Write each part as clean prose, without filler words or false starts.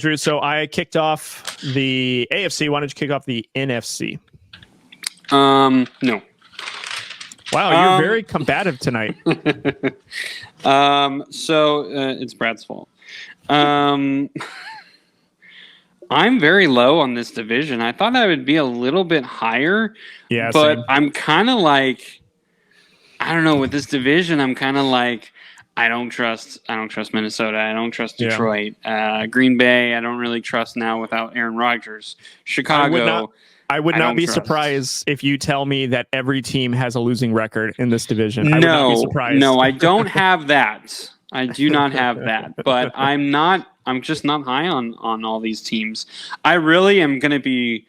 Drew. So I kicked off the AFC. Why don't you kick off the NFC? No. Wow, you're very combative tonight. So it's Brad's fault. I'm very low on this division. I thought I would be a little bit higher. Yeah, but same. I'm kind of like, I don't know, with this division, I'm kind of like, I don't trust Minnesota. I don't trust Detroit. Green Bay, I don't really trust now without Aaron Rodgers. Chicago, I would not be trust. surprised if you tell me that every team has a losing record in this division. I would not be surprised. No, I don't have that. I do not have that. But I'm just not high on all these teams. I really am going to be,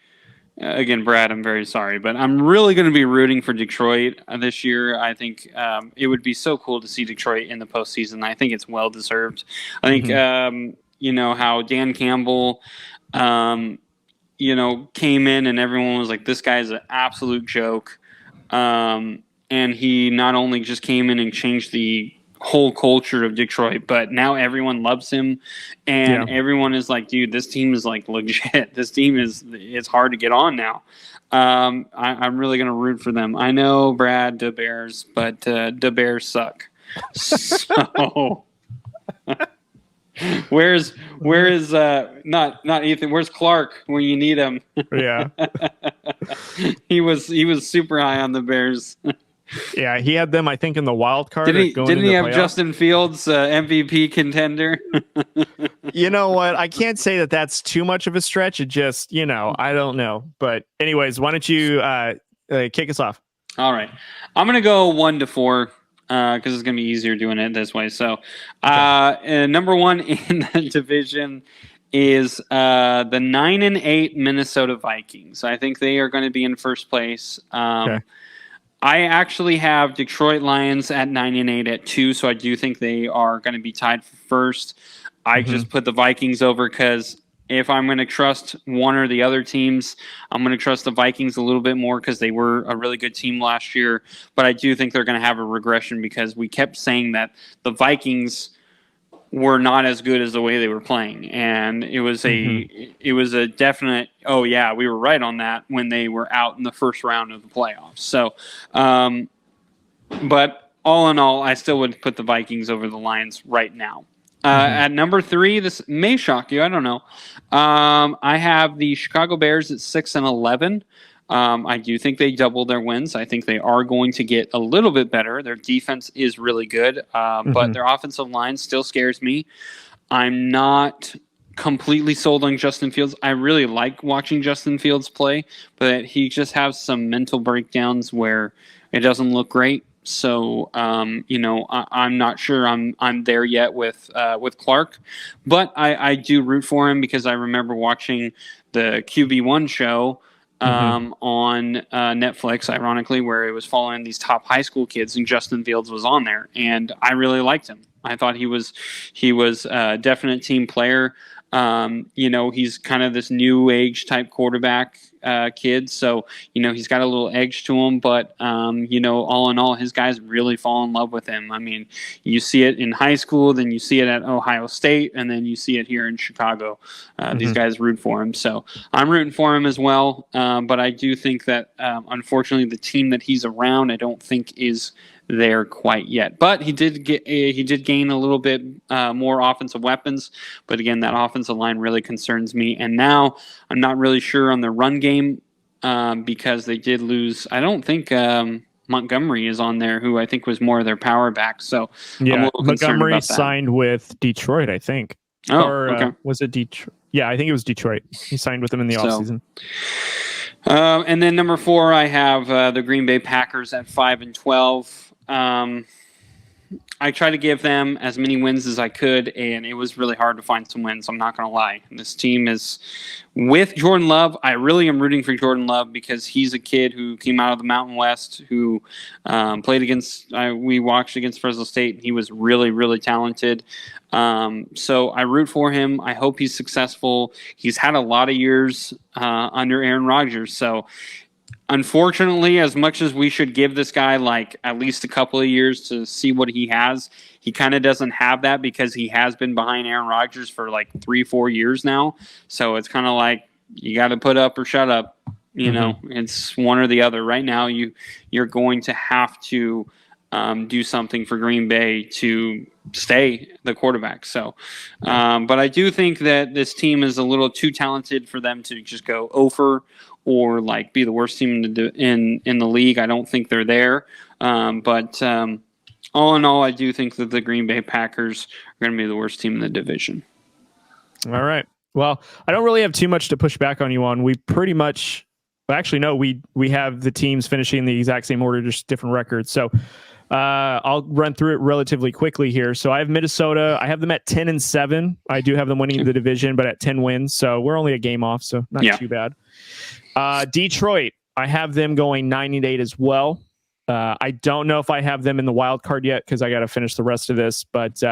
again, Brad, I'm very sorry, but I'm really going to be rooting for Detroit this year. I think it would be so cool to see Detroit in the postseason. I think it's well deserved. I think, how Dan Campbell, came in and everyone was like, this guy's an absolute joke. And he not only just came in and changed the whole culture of Detroit, but now everyone loves him and everyone is like, dude, this team is like legit. This team it's hard to get on now. I'm really going to root for them. I know, Brad, the Bears, but the Bears suck. So where is not Ethan, where's Clark when you need him? Yeah. he was super high on the Bears. Yeah, he had them, I think, in the wild card. Didn't he have Justin Fields, MVP contender? You know what? I can't say that that's too much of a stretch. It just, I don't know. But anyways, why don't you kick us off? All right. I'm going to go 1 to 4 because it's going to be easier doing it this way. So number 1 in the division is the 9-8 Minnesota Vikings. I think they are going to be in first place. Okay. I actually have Detroit Lions at 9-8 at 2, so I do think they are going to be tied for first. I just put the Vikings over because if I'm going to trust one or the other teams, I'm going to trust the Vikings a little bit more because they were a really good team last year. But I do think they're going to have a regression because we kept saying that the Vikings were not as good as the way they were playing, and it was a definite. Oh yeah, we were right on that when they were out in the first round of the playoffs. So, but all in all, I still would put the Vikings over the Lions right now. At number 3, this may shock you. I don't know. I have the Chicago Bears at 6-11. I do think they double their wins. I think they are going to get a little bit better. Their defense is really good, but their offensive line still scares me. I'm not completely sold on Justin Fields. I really like watching Justin Fields play, but he just has some mental breakdowns where it doesn't look great. So, I'm not sure I'm there yet with Clark, but I do root for him because I remember watching the QB1 show on Netflix, ironically, where it was following these top high school kids, and Justin Fields was on there, and I really liked him. I thought he was a definite team player. He's kind of this new age type quarterback kid, so he's got a little edge to him. But all in all, his guys really fall in love with him. I mean, you see it in high school, then you see it at Ohio State, and then you see it here in Chicago. These guys root for him, so I'm rooting for him as well. But I do think that unfortunately, the team that he's around, I don't think is there quite yet, but he did gain a little bit more offensive weapons. But again, that offensive line really concerns me. And now I'm not really sure on the run game because they did lose. I don't think Montgomery is on there, who I think was more of their power back. So yeah, I'm a little concerned Montgomery about that. Signed with Detroit, I think. Okay. Was it Detroit? Yeah, I think it was Detroit. He signed with them in the offseason. And then number 4, I have the Green Bay Packers at 5-12. I tried to give them as many wins as I could, and it was really hard to find some wins. I'm not going to lie. This team is with Jordan Love. I really am rooting for Jordan Love because he's a kid who came out of the Mountain West, who played against. We watched against Fresno State. And he was really, really talented. So I root for him. I hope he's successful. He's had a lot of years under Aaron Rodgers, so Unfortunately, as much as we should give this guy like at least a couple of years to see what he has, he kind of doesn't have that because he has been behind Aaron Rodgers for like 3-4 years now. So it's kind of like you got to put up or shut up. It's one or the other. Right now, you're going to have to do something for Green Bay to stay the quarterback. So, but I do think that this team is a little too talented for them to just go over or like be the worst team in the league. I don't think they're there. But all in all, I do think that the Green Bay Packers are going to be the worst team in the division. All right. Well, I don't really have too much to push back on you on. We pretty much, actually, no, we have the teams finishing in the exact same order, just different records. So I'll run through it relatively quickly here. So I have Minnesota. I have them at 10-7. I do have them winning the division, but at 10 wins. So we're only a game off, so not too bad. Detroit, I have them going 9-8 as well. I don't know if I have them in the wild card yet because I got to finish the rest of this, but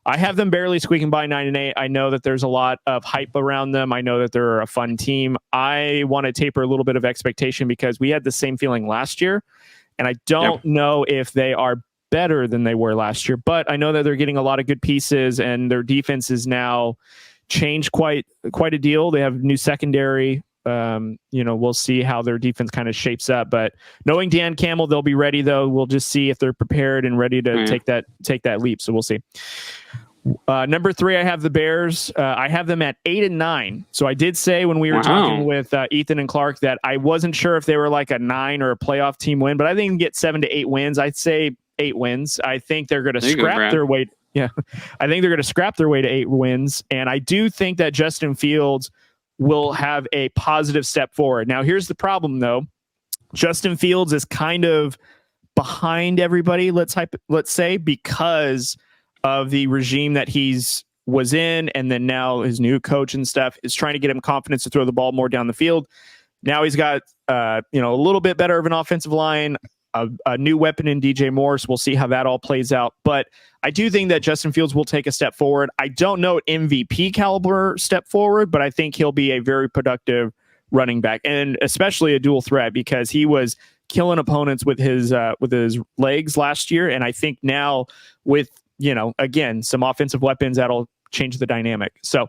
I have them barely squeaking by 9-8. I know that there's a lot of hype around them. I know that they're a fun team. I want to taper a little bit of expectation because we had the same feeling last year, and I don't know if they are better than they were last year, but I know that they're getting a lot of good pieces, and their defense is now changed quite a deal. They have new secondary. We'll see how their defense kind of shapes up, but knowing Dan Campbell, they'll be ready though. We'll just see if they're prepared and ready to take that leap. So we'll see. Number 3, I have the Bears. I have them at 8-9. So I did say when we were talking with Ethan and Clark that I wasn't sure if they were like a 9 or a playoff team win, but I think they can get 7 to 8 wins. I'd say 8 wins. I think they're going to scrap their way. Yeah. I think they're going to scrap their way to 8 wins. And I do think that Justin Fields will have a positive step forward. Now, here's the problem, though. Justin Fields is kind of behind everybody, let's say, because of the regime that he's was in, and then now his new coach and stuff is trying to get him confidence to throw the ball more down the field. Now he's got a little bit better of an offensive line, a new weapon in DJ Moore, so we'll see how that all plays out. But I do think that Justin Fields will take a step forward. I don't know MVP caliber step forward, but I think he'll be a very productive running back, and especially a dual threat because he was killing opponents with his legs last year. And I think now with, again, some offensive weapons, that'll change the dynamic. So,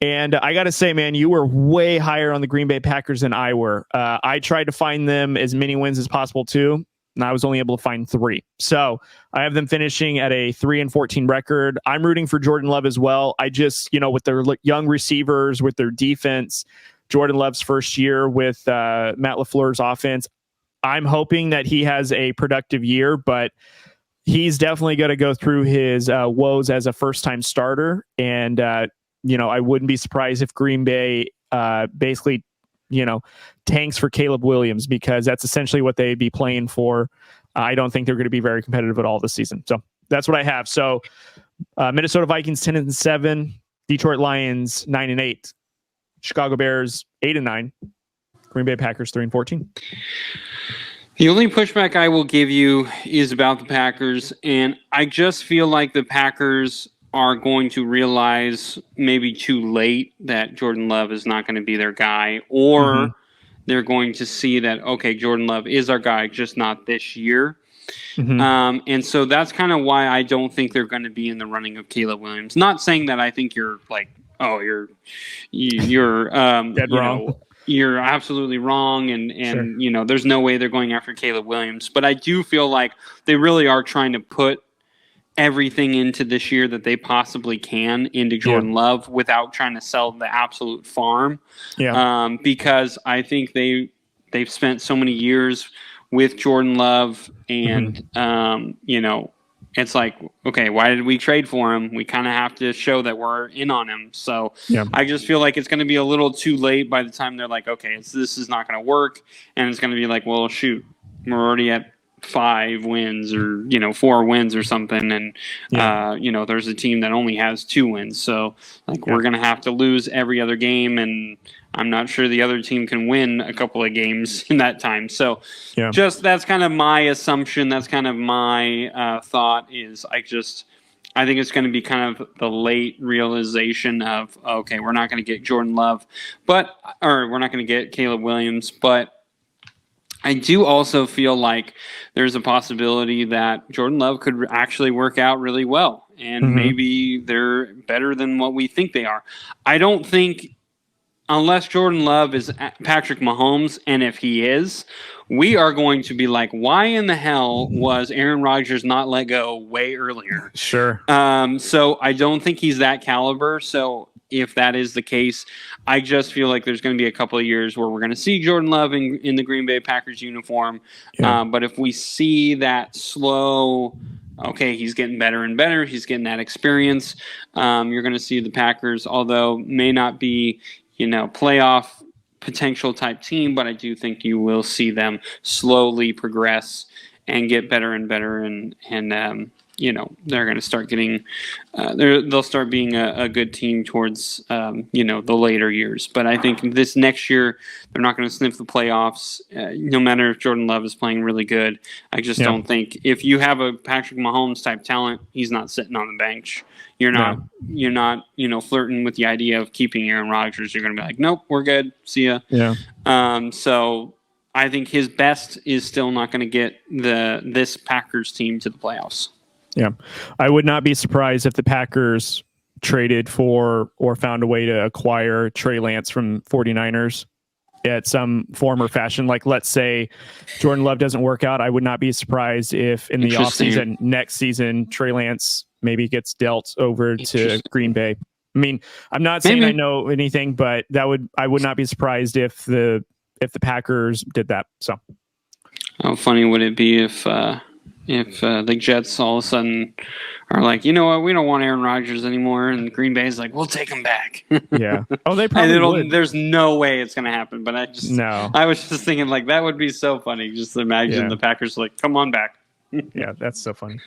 and I got to say, man, you were way higher on the Green Bay Packers than I were. I tried to find them as many wins as possible too, and I was only able to find 3. So I have them finishing at a 3-14 record. I'm rooting for Jordan Love as well. I just, with their young receivers, with their defense, Jordan Love's first year with Matt LaFleur's offense, I'm hoping that he has a productive year, but he's definitely going to go through his woes as a first-time starter. And, I wouldn't be surprised if Green Bay basically, tanks for Caleb Williams because that's essentially what they'd be playing for. I don't think they're going to be very competitive at all this season. So that's what I have. So Minnesota Vikings 10-7, Detroit Lions 9-8, Chicago Bears 8-9, Green Bay Packers 3-14. The only pushback I will give you is about the Packers, and I just feel like the Packers are going to realize maybe too late that Jordan Love is not going to be their guy, or they're going to see that, okay, Jordan Love is our guy, just not this year. And so that's kind of why I don't think they're going to be in the running of Caleb Williams. Not saying that I think you're like, you're dead wrong. You're absolutely wrong, and Sure. There's no way they're going after Caleb Williams. But I do feel like they really are trying to put everything into this year that they possibly can into Jordan Love without trying to sell the absolute farm. Yeah. Because I think they've spent so many years with Jordan Love, and it's like, okay, why did we trade for him? We kind of have to show that we're in on him. So I just feel like it's going to be a little too late by the time they're like, okay, this is not going to work. And it's going to be like, well, shoot, we're already at 5 wins or 4 wins or something, and there's a team that only has 2 wins, so we're gonna have to lose every other game, and I'm not sure the other team can win a couple of games in that time. So just that's kind of my assumption, that's kind of my thought is I think it's going to be kind of the late realization of, okay, we're not going to get Jordan Love, or we're not going to get Caleb Williams, but I do also feel like there's a possibility that Jordan Love could actually work out really well, and maybe they're better than what we think they are. I don't think, unless Jordan Love is Patrick Mahomes, and if he is, we are going to be like, why in the hell was Aaron Rodgers not let go way earlier? Sure. So I don't think he's that caliber. So if that is the case, I just feel like there's going to be a couple of years where we're going to see Jordan Love in the Green Bay Packers uniform. Yeah. But if we see that slow, okay, he's getting better and better, he's getting that experience, you're going to see the Packers, although may not be, playoff potential type team, but I do think you will see them slowly progress and get better and better, and they're going to start getting they'll start being a good team towards the later years. But I think this next year they're not going to sniff the playoffs, no matter if Jordan Love is playing really good. I just don't think, if you have a Patrick Mahomes type talent, he's not sitting on the bench. You're not flirting with the idea of keeping Aaron Rodgers. You're going to be like, nope, we're good, see ya. So I think his best is still not going to get this Packers team to the playoffs. Yeah. I would not be surprised if the Packers traded for or found a way to acquire Trey Lance from 49ers at some form or fashion. Like, let's say Jordan Love doesn't work out. I would not be surprised if in the offseason next season, Trey Lance maybe gets dealt over to Green Bay. I mean, I'm not saying I know anything, but I would not be surprised if the Packers did that. So how funny would it be if the Jets all of a sudden are like, you know what, we don't want Aaron Rodgers anymore, and Green Bay's like, we'll take him back. Yeah. Oh, they probably would. There's no way it's going to happen, but I was just thinking, like, that would be so funny. Just imagine the Packers like, come on back. Yeah, that's so funny.